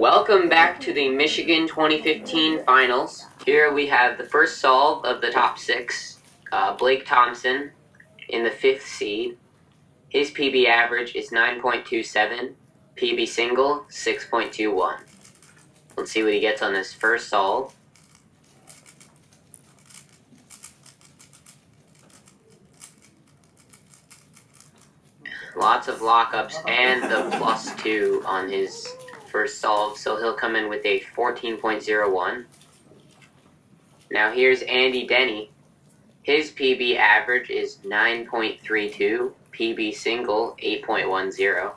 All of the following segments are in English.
Welcome back to the Michigan 2015 finals. Here we have the first solve of the top six. Blake Thompson in the 5th seed. His PB average is 9.27, PB single 6.21. Let's see what he gets on this first solve. Lots of lockups and the +2 on his first solve, so he'll come in with a 14.01. Now here's Andy Denny. His PB average is 9.32, PB single 8.10.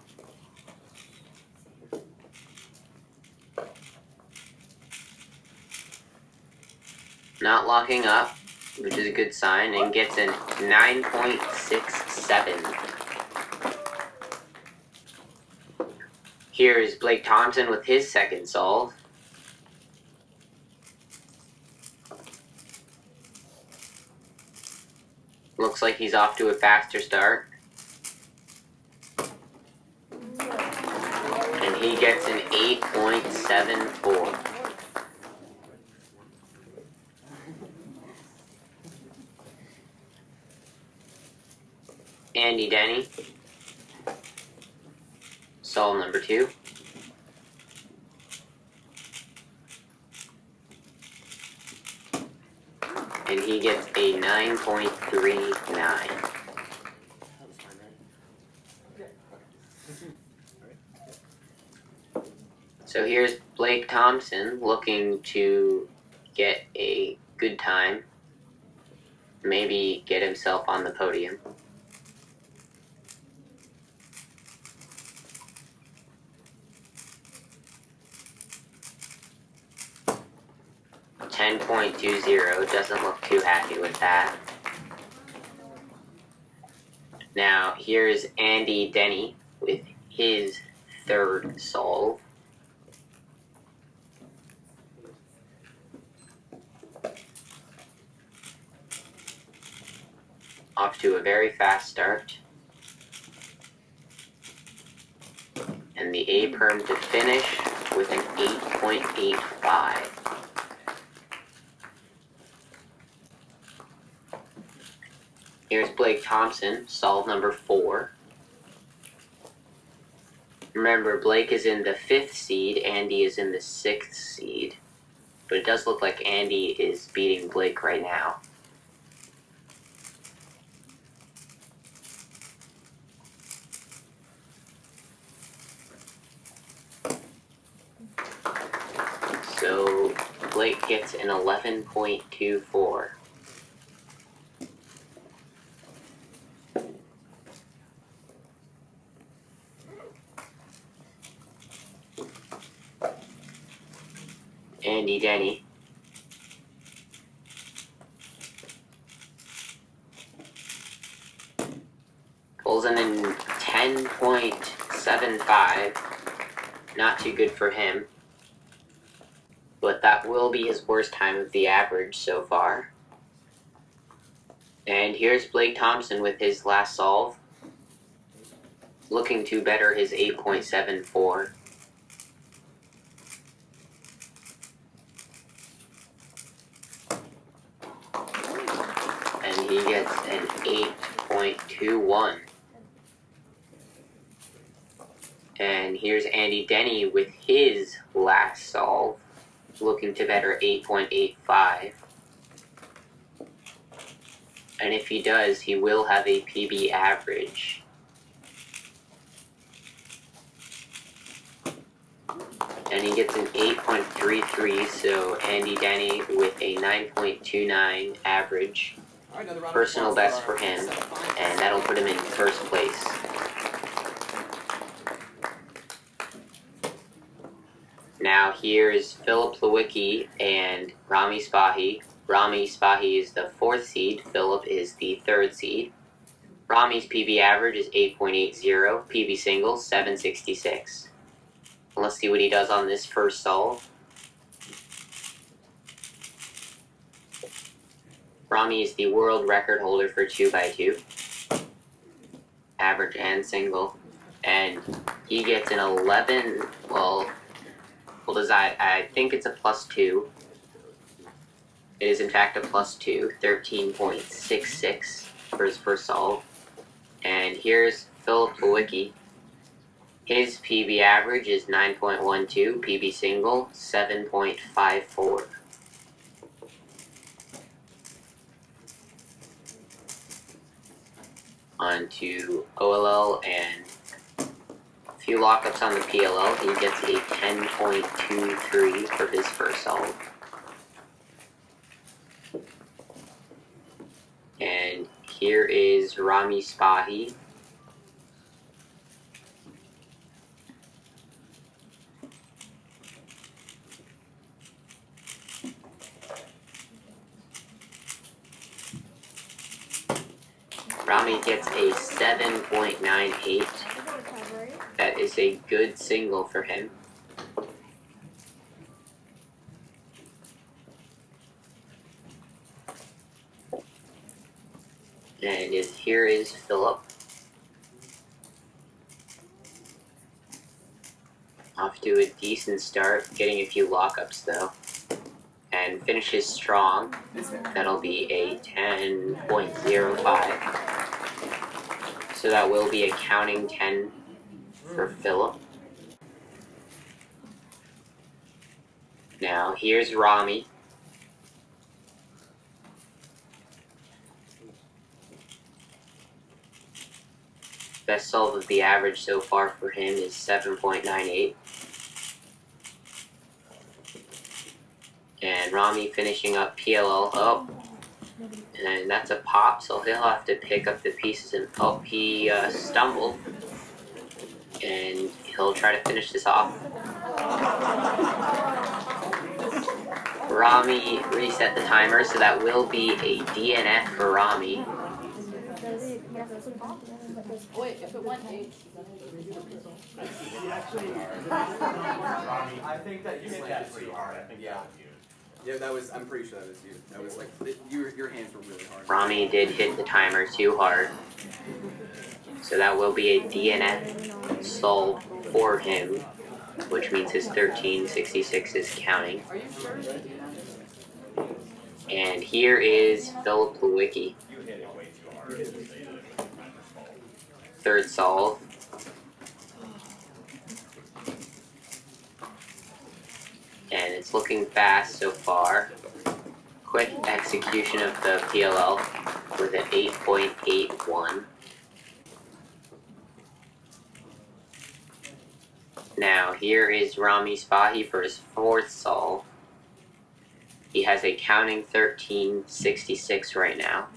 Not locking up, which is a good sign, and gets an 9.67. Here is Blake Thompson with his second solve. Looks like he's off to a faster start. And he gets an 8.74. Andy Denny. Solve number 2. And he gets a 9.39. So here's Blake Thompson looking to get a good time. Maybe get himself on the podium. .20, doesn't look too happy with that. Now, here's Andy Denny with his third solve. Off to a very fast start. And the A-perm to finish with an 8.85. Here's Blake Thompson, solve number 4. Remember, Blake is in the 5th seed, Andy is in the 6th seed. But it does look like Andy is beating Blake right now. So, Blake gets an 11.24. Andy Denny. Pulls in 10.75. Not too good for him. But that will be his worst time of the average so far. And here's Blake Thompson with his last solve. Looking to better his 8.74. And he gets an 8.21. And here's Andy Denny with his last solve, looking to better 8.85. And if he does, he will have a PB average. And he gets an 8.33, so Andy Denny with a 9.29 average. Personal best for him, and that'll put him in first place. Now here's Phillip Oakey and Rami Spahi. Rami Spahi is the 4th seed, Phillip is the 3rd seed. Rami's PB average is 8.80, PB single 766. Let's see what he does on this first solve. Rami is the world record holder for 2x2. Average and single. And he gets an 11, well, knows I think it's a +2. It is in fact a +2, 13.66 for his first solve. And here's Phillip Oakey. His PB average is 9.12, PB single 7.54. On to OLL and a few lockups on the PLL. He gets a 10.23 for his first solve. And here is Rami Spahi. Rami gets a 7.98. That is a good single for him. And here is Phillip. Off to a decent start, getting a few lockups though. And finishes strong. That'll be a 10.05. So that will be a counting 10 for Phillip. Now here's Rami. Best solve of the average so far for him is 7.98. And Rami finishing up PLL. Oh, and that's a pop, so he'll have to pick up the pieces. And oh, he stumbled. And he'll try to finish this off. Rami reset the timer, so that will be a DNF for Rami. Wait, if it went H, I think that you hit that pretty hard. I think yeah, that was. I'm pretty sure that was you. That was like your hands were really hard. Rami did hit the timer too hard, so that will be a DNF solve for him, which means his 1366 is counting. are you sure? And here is Phillip Oakey. You hit it way too hard. Third solve. And it's looking fast so far. Quick execution of the PLL with an 8.81. Now here is Rami Spahi for his fourth solve. He has a counting 1366 right now.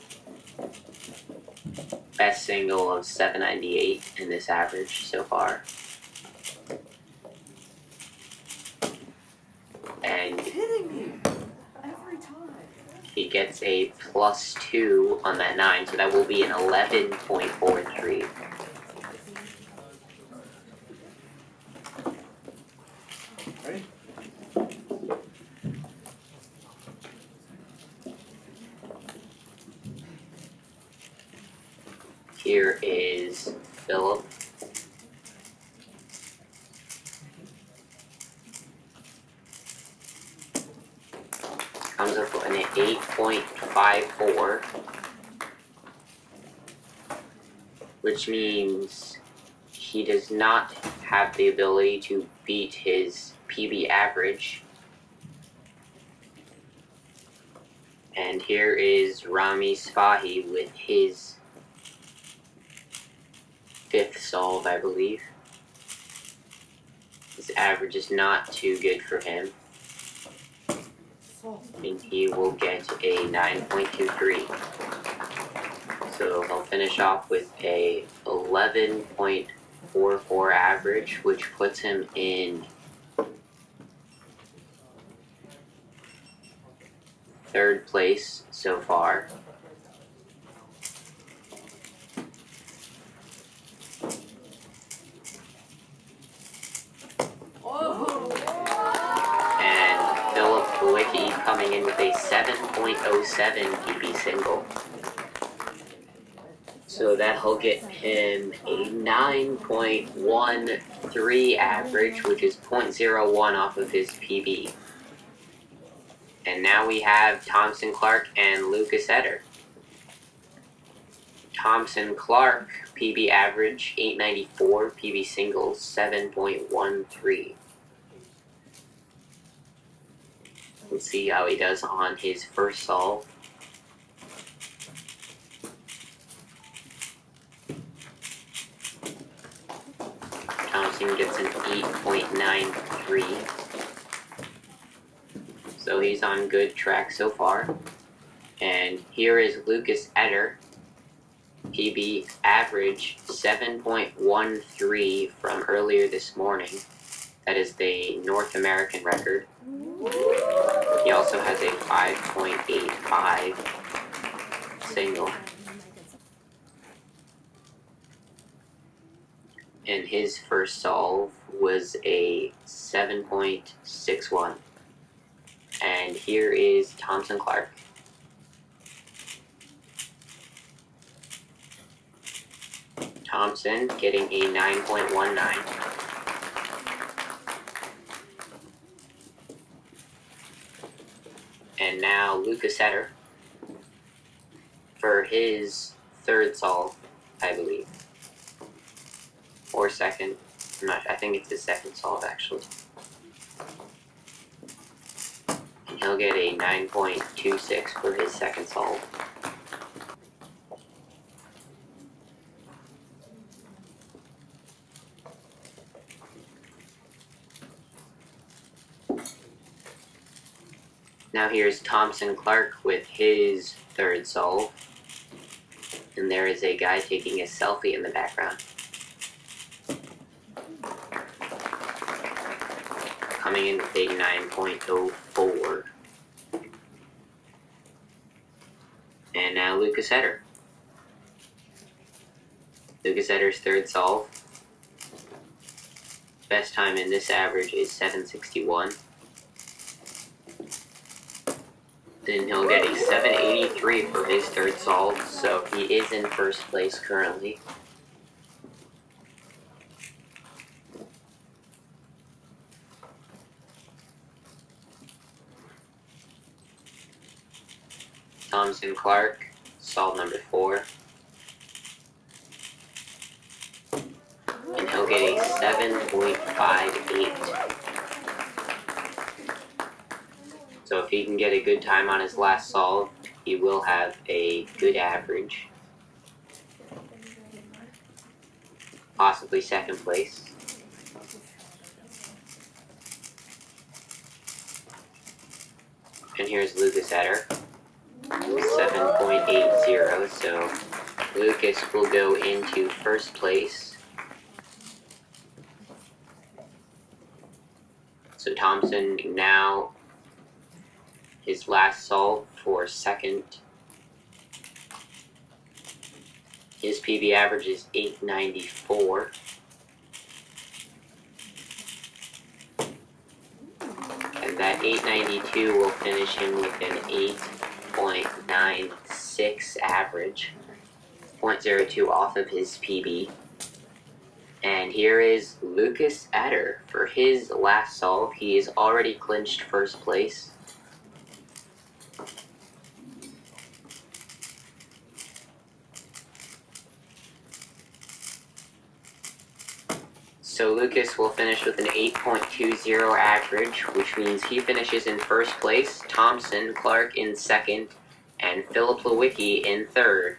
Best single of 798 in this average so far. And Hitting me every time. he gets a +2 on that 9, so that will be an 11.43. Ready? Here is Phillip. Comes up with an 8.54, which means he does not have the ability to beat his PB average. And here is Rami Spahi with his fifth solve, I believe. His average is not too good for him. And he will get a 9.23. So he'll finish off with a 11.44 average, which puts him in third place so far. Coming in with a 7.07 PB single. So that'll get him a 9.13 average, which is 0.01 off of his PB. And now we have Thompson Clark and Lucas Etter. Thompson Clark, PB average 894, PB singles 7.13. Let's see how he does on his first solve. Thompson gets an 8.93. So he's on good track so far. And here is Lucas Etter. PB average 7.13 from earlier this morning. That is the North American record. He also has a 5.85 single. And his first solve was a 7.61. And here is Thompson Clark. Thompson getting a 9.19. And now Lucas Etter for his third solve, I believe. Or second. I think it's his second solve actually. And he'll get a 9.26 for his second solve. Now here's Thompson Clark with his third solve. And there is a guy taking a selfie in the background. Coming in with a 9.04. And now Lucas Etter. Lucas Etter's third solve. Best time in this average is 761. Then he'll get a 783 for his third solve, so he is in first place currently. Thompson Clark, solve number 4. And he'll get a 7.58. So if he can get a good time on his last solve, he will have a good average. Possibly second place. And here's Lucas Etter. 7.80, so Lucas will go into first place. So Thompson now his last solve for second. His PB average is 894. And that 892 will finish him with an 8.96 average. 0.02 off of his PB. And here is Lucas Etter for his last solve. He has already clinched first place. So Lucas will finish with an 8.20 average, which means he finishes in first place, Thompson Clark in second, and Phillip Oakey in third.